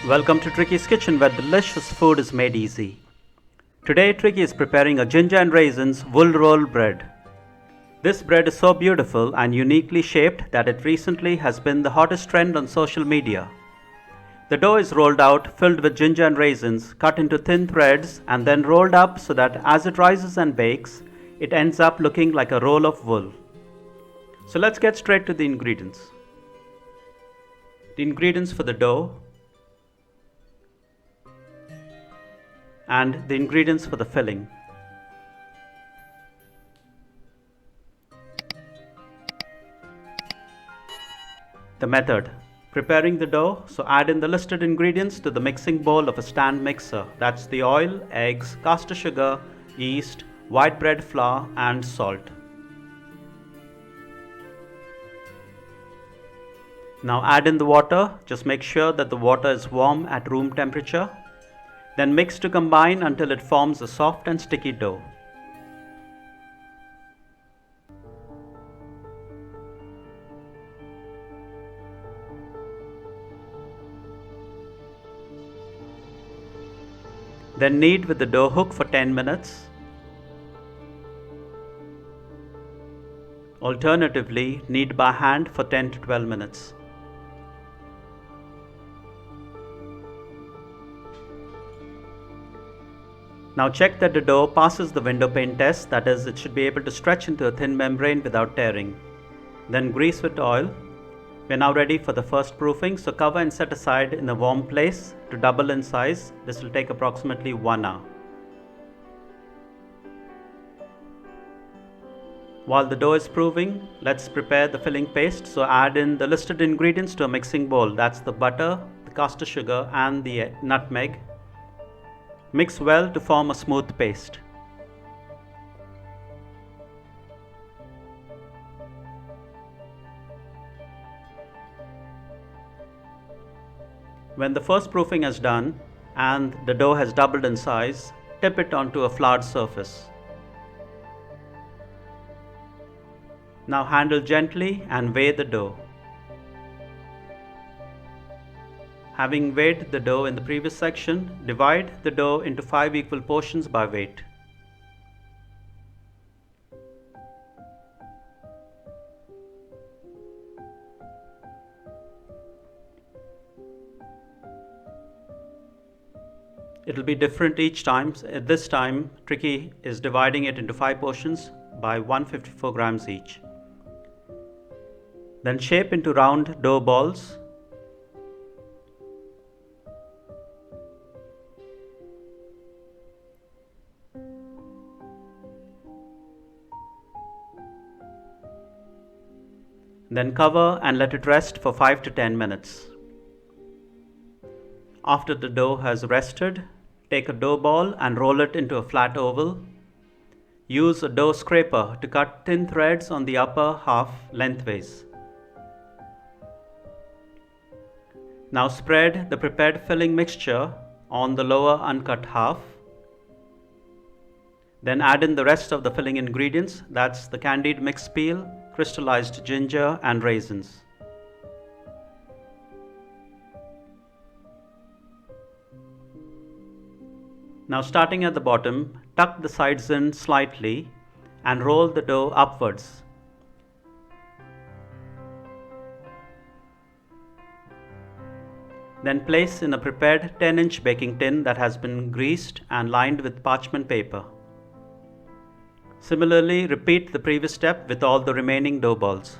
Welcome to Trickeys Kitchen, where delicious food is made easy. Today Trickey is preparing a ginger and raisins wool roll bread. This bread is so beautiful and uniquely shaped that it recently has been the hottest trend on social media. The dough is rolled out, filled with ginger and raisins, cut into thin threads and then rolled up so that as it rises and bakes, it ends up looking like a roll of wool. So let's get straight to the ingredients. The ingredients for the dough and the ingredients for the filling. The method. Preparing the dough, so add in the listed ingredients to the mixing bowl of a stand mixer. That's the oil, eggs, caster sugar, yeast, white bread flour and salt. Now add in the water. Just make sure that the water is warm at room temperature. Then mix to combine until it forms a soft and sticky dough. Then knead with the dough hook for 10 minutes. Alternatively, knead by hand for 10 to 12 minutes. Now check that the dough passes the window pane test, that is, it should be able to stretch into a thin membrane without tearing. Then grease with oil. We are now ready for the first proofing, so cover and set aside in a warm place to double in size. This will take approximately 1 hour. While the dough is proving, let's prepare the filling paste. So add in the listed ingredients to a mixing bowl. That's the butter, the caster sugar and the nutmeg. Mix well to form a smooth paste. When the first proofing is done and the dough has doubled in size, tip it onto a floured surface. Now handle gently and weigh the dough. Having weighed the dough in the previous section, divide the dough into 5 equal portions by weight. It will be different each time. At this time, Trickey is dividing it into 5 portions by 154 grams each. Then shape into round dough balls. Then cover and let it rest for 5 to 10 minutes. After the dough has rested, take a dough ball and roll it into a flat oval. Use a dough scraper to cut thin threads on the upper half lengthways. Now spread the prepared filling mixture on the lower uncut half. Then add in the rest of the filling ingredients. That's the candied mixed peel, crystallized ginger and raisins. Now starting at the bottom, tuck the sides in slightly and roll the dough upwards. Then place in a prepared 10-inch baking tin that has been greased and lined with parchment paper. Similarly, repeat the previous step with all the remaining dough balls.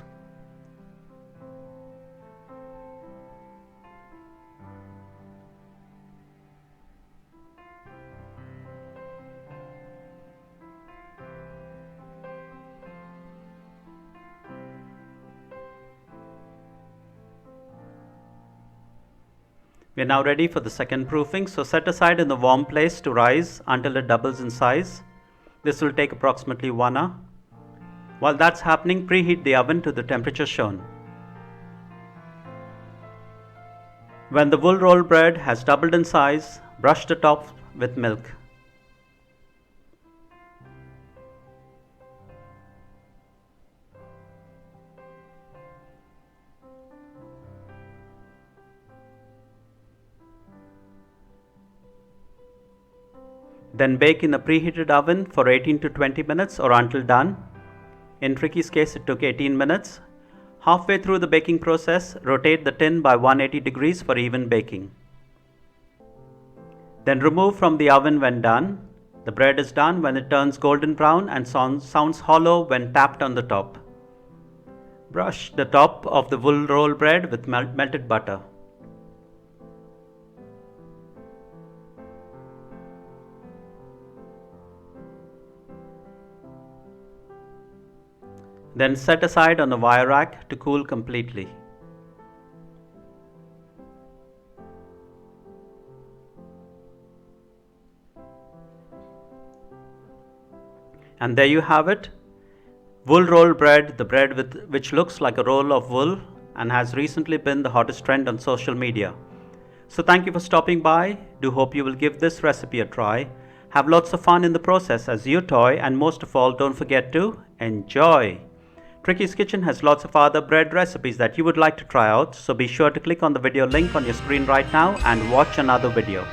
We are now ready for the second proofing, so set aside in the warm place to rise until it doubles in size. This will take approximately 1 hour. While that's happening, preheat the oven to the temperature shown. When the wool roll bread has doubled in size, brush the top with milk. Then bake in a preheated oven for 18 to 20 minutes or until done. In Trickeys' case, it took 18 minutes. Halfway through the baking process, rotate the tin by 180 degrees for even baking. Then remove from the oven when done. The bread is done when it turns golden brown and sounds hollow when tapped on the top. Brush the top of the wool roll bread with melted butter. Then set aside on a wire rack to cool completely. And there you have it. Wool roll bread, the bread which looks like a roll of wool and has recently been the hottest trend on social media. So thank you for stopping by. Do hope you will give this recipe a try. Have lots of fun in the process as you toy, and most of all, don't forget to enjoy. Trickeys Kitchen has lots of other bread recipes that you would like to try out, so be sure to click on the video link on your screen right now and watch another video.